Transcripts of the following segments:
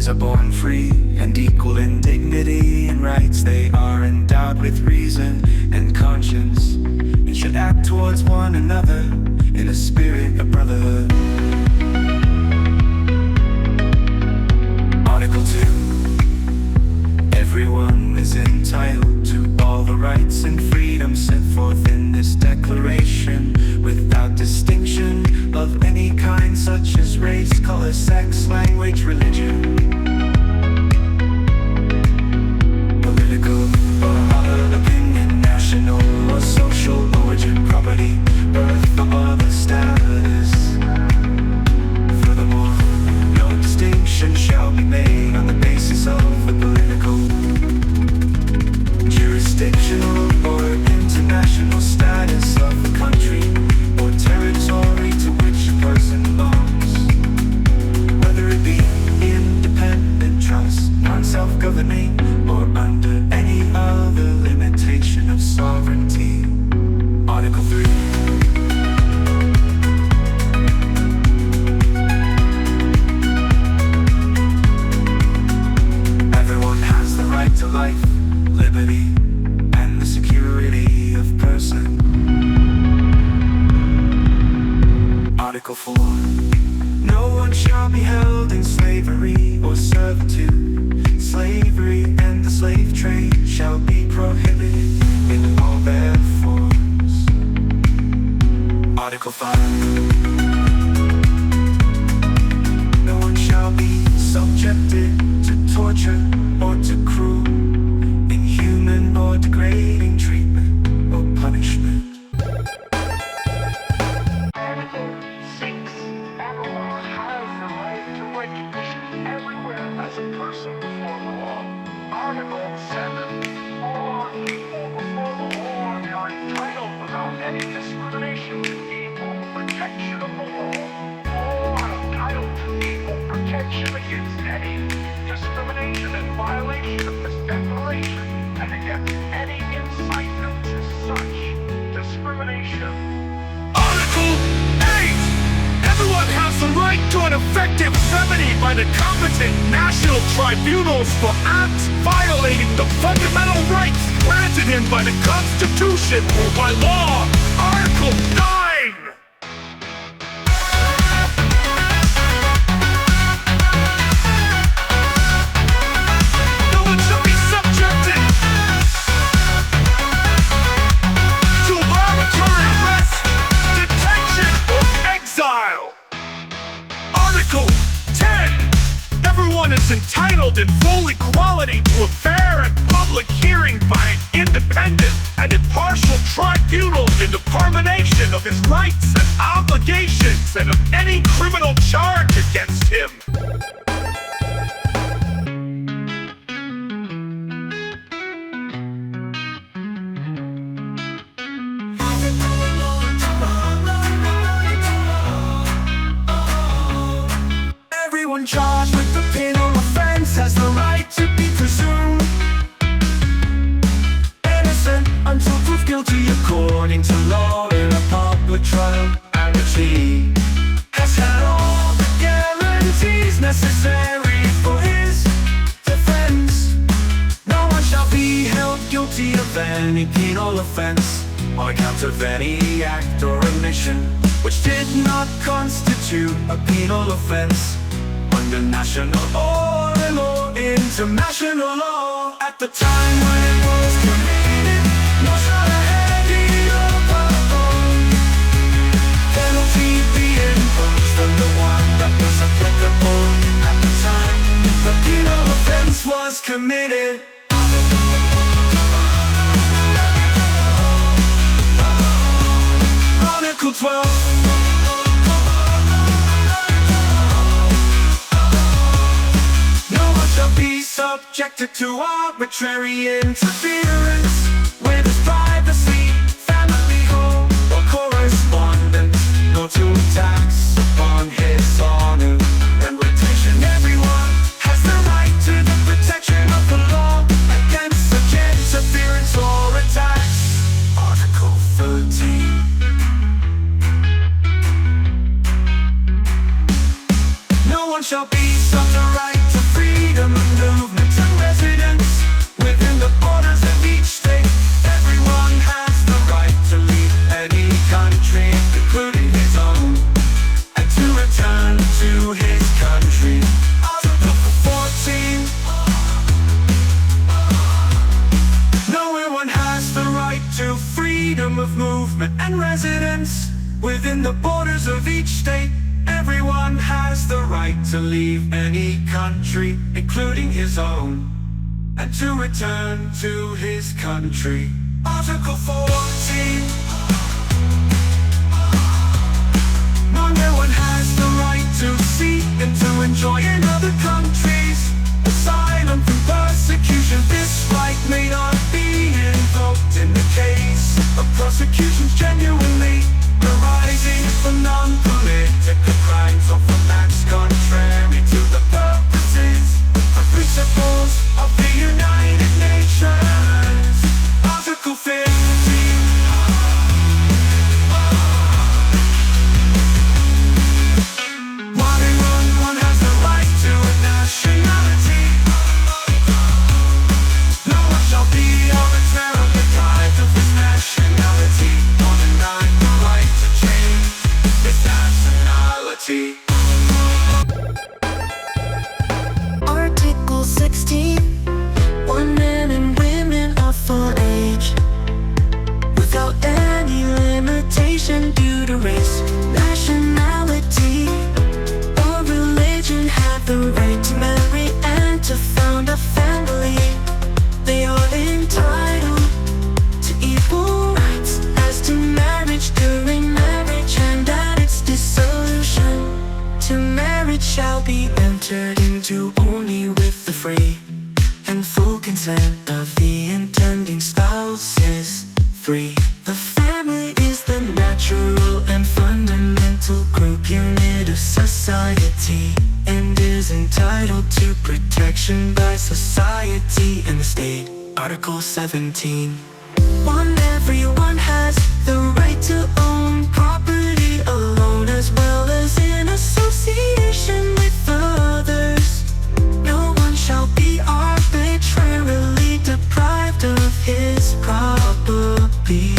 beings are born free and equal in dignity and rights. They are endowed with reason and conscience and should act towards one another in a spirit of brotherhood. Article 2. Everyone is entitled to all the rights and freedoms set forth in this declaration, without distinction of any kind, such as race, color, sex, language, religion, political or other opinion, national or social origin, property, birth, or other status. Furthermore, no distinction shall be made on the basis of the political, jurisdictional, or international status of the country or territory to which a person belongs, whether it be independent trust, non-self-governing, or under any other limitation of sovereignty. Article 3. Everyone has the right to life, liberty, and the security of person. Article 4. No one shall be held in slavery or servitude. Slavery and the slave trade shall be prohibited in all their forms. Article 5. No one shall be subjected to torture or to cruel, inhuman, or degrading treatment or punishment. Article 6. Everyone has the right to recognition everywhere as a person before the law. Article 7. All people before the law are entitled without any discrimination to equal protection of the law. All are entitled to equal protection against any discrimination and violation of this declaration, and against any incitement to such discrimination. Article 8. Everyone has the right to an effective remedy by the competent national tribunals for acts violating the fundamental rights granted him by the Constitution or by law. Article 9. No one shall be subjected to arbitrary arrest, detention, or exile. Article 10. Everyone is entitled in full equality to a fair and public hearing by an independent and impartial tribunal in the determination of his rights and obligations and of any criminal charge against him. Everyone charged with the penal offense has the right to be presumed innocent until proved guilty according to law in a public trial, and if he has had all the guarantees necessary for his defense, no one shall be held guilty of any penal offense on account of any act or omission which did not constitute a penal offense under national or international law at the time when it was committed. No shall a heavy or penalty be imposed on the one that was applicable at the time the penal offense was committed. Article 12. Shall be subjected to arbitrary interference with his privacy, family, home, or correspondence, nor to tax upon his honor and reputation. Everyone has the right to the protection of the law against such interference or attacks. Article 13. No one shall be subject to right to free to leave any country, including his own, and to return to his country. Article 14. No one has the right to seek and to enjoy in other countries asylum from persecution. This right may not be invoked in the case of prosecutions genuinely arising from non-political crimes or from acts contrary to the purposes and principles of the United Nations. Article 15. One has the right to a nationality. No one shall be arbitrarily deprived of his nationality, nor denied the right to change his nationality. Article 16. One man and women of full age, without any limitation due to race, nationality, or religion, have the right to marry and to found a family. They are entitled to equal rights as to marriage during marriage and at its dissolution. To marriage shall be entered into only with the free and full consent of the intending spouses. 3. The family is the natural and fundamental group unit of society and is entitled to protection by society and the state. Article 17. Everyone has the right to own property alone as well as in association with others. No one shall be arbitrarily deprived of his property.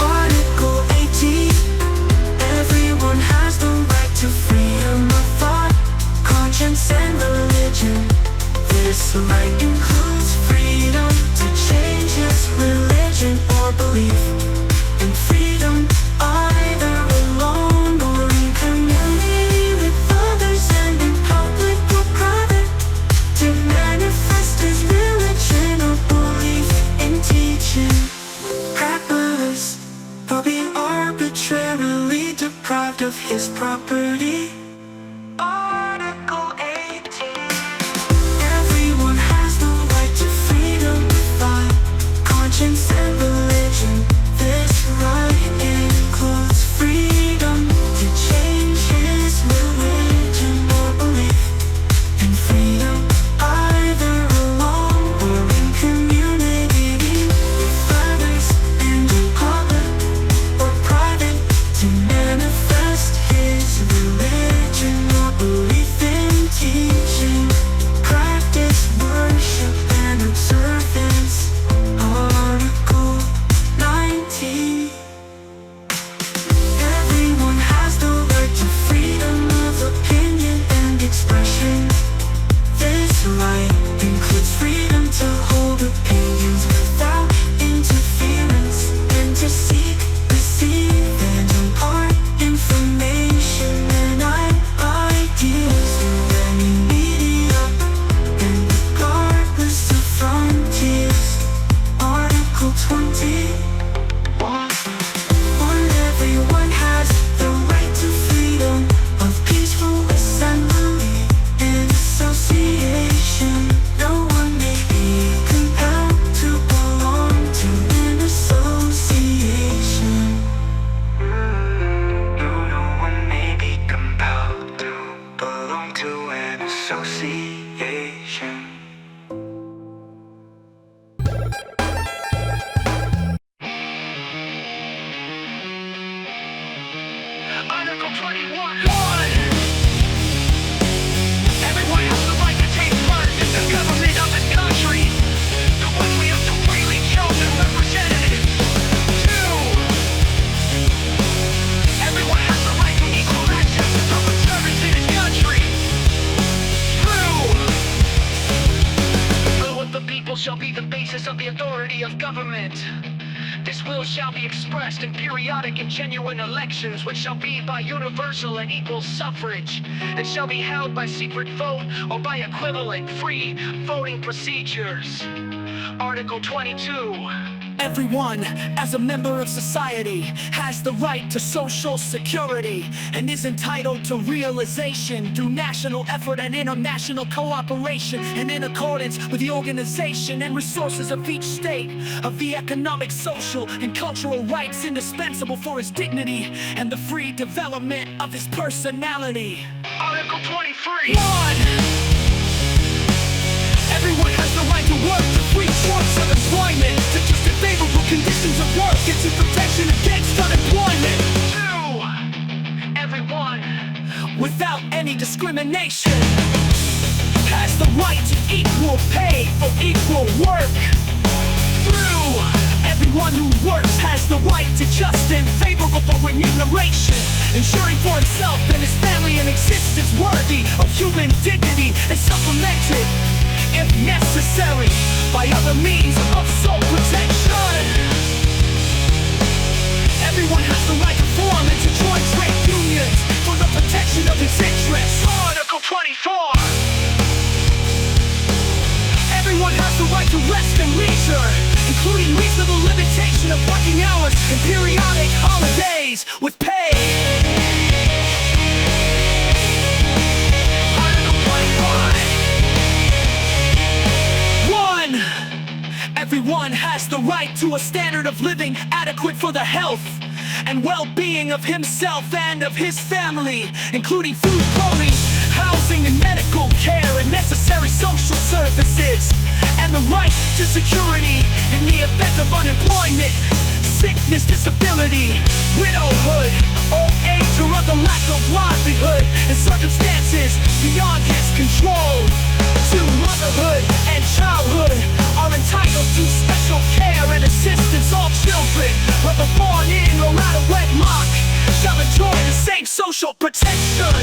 Article 18. Everyone has the right to freedom of thought, conscience and religion. This right includes freedom to change his religion or belief, and freedom either alone or in community with others and in public or private to manifest his religion or belief in teaching, practice, or be arbitrarily deprived of his property. Article 18. Everyone has the right to freedom of thought, conscience and religion. This right includes freedom to change his religion or belief, and freedom either alone or in community with others and in public or private to manifest his religion or belief in teaching, practice, worship and observance. Article 19. Everyone has the right to freedom of opinion and expression. This right includes freedom to hold opinions without interference and to seek, receive and impart information and ideas through any media and regardless of frontiers. Article 20. Everyone has the right to freedom of peaceful assembly and association. No one may be compelled to belong to an association. No one may be compelled to belong to an association. Article 21. Everyone has the right to take part in the government of this country, the one we have freely chosen representatives. 2. Everyone has the right to equal access to public service in this country. 2. The will of the people shall be the basis of the authority of government. This will shall be expressed in periodic and genuine elections, which shall be by universal and equal suffrage, and shall be held by secret vote or by equivalent free voting procedures. Article 22. Everyone, as a member of society, has the right to social security and is entitled to realization through national effort and international cooperation, and in accordance with the organization and resources of each state, of the economic, social, and cultural rights indispensable for his dignity and the free development of his personality. Article 23. 1. Everyone has the right to work, to free choice of employment, to just and favorable conditions of work, and to protection against unemployment. 2. Everyone, without any discrimination, has the right to equal pay for equal work. 3. Everyone who works has the right to just and favorable remuneration, ensuring for himself and his family an existence worthy of human dignity and supplemented, if necessary, by other means of soul protection. Everyone has the right to form and to join trade unions for the protection of his interests. Article 24. Everyone has the right to rest and leisure, including reasonable limitation of working hours and periodic holidays with pay. Article 25. Everyone has the right to a standard of living adequate for the health and well-being of himself and of his family, including food, clothing, housing, and medical care, and necessary social services, and the right to security in the event of unemployment, sickness, disability, widowhood, old age, or other lack of livelihood, and circumstances beyond his control. To motherhood and childhood are entitled to special care and assistance. All children, whether born in or out of wedlock, shall enjoy the same social protection.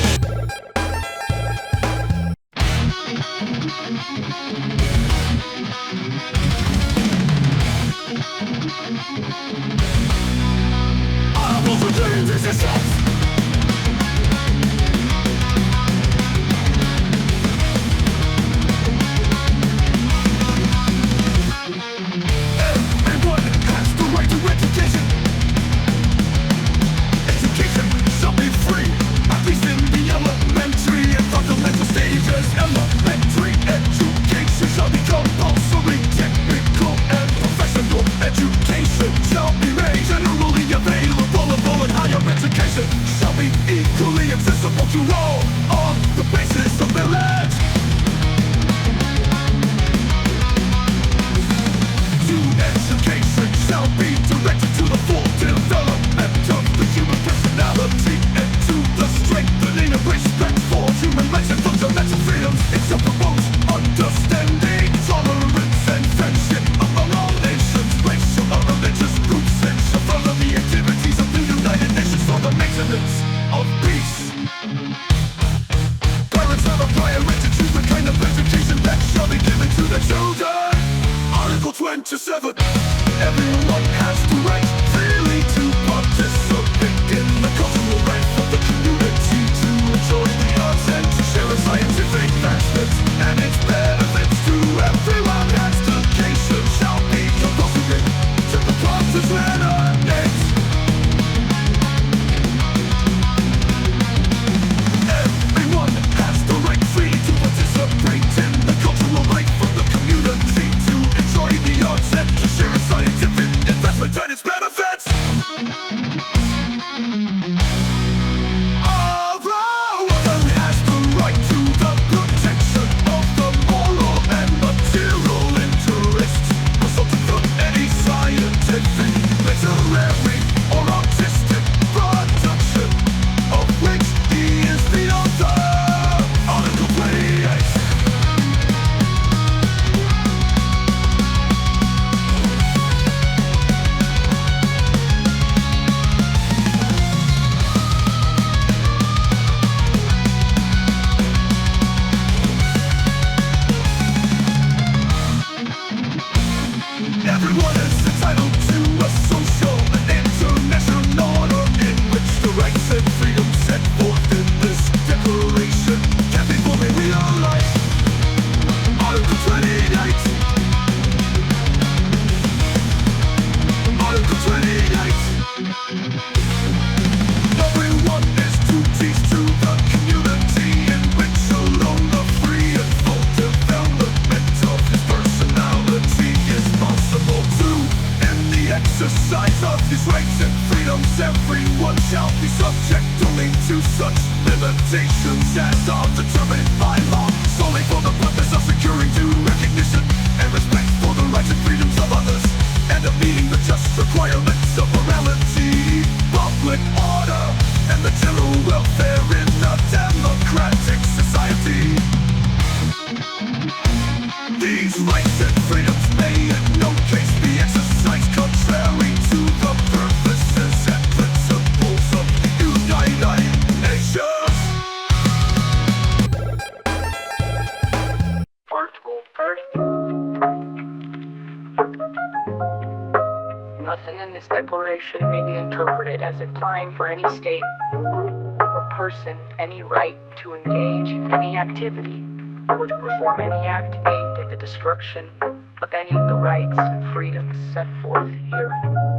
Everyone has the right freely to participate in the cultural life of the community, to enjoy the arts and to share a scientific advancements and its benefits to everyone. Education shall be compulsory to the classes when earned. Everyone has the right free to participate in the cultural life of the community, to enjoy the arts and to share a scientific investment and its benefits. such limitations as are determined by law, solely for the purpose of securing due recognition and respect for the rights and freedoms of others, and of meeting the just requirements of morality, public order, and the general welfare in a democratic society. These rights and freedoms may in no case be exercised contrary to the purposes and principles of the United Nations. Article 30. Nothing in this declaration may be interpreted as implying for any state or person any right to engage in any activity or to perform any act aimed at the destruction of any of the rights and freedoms set forth here.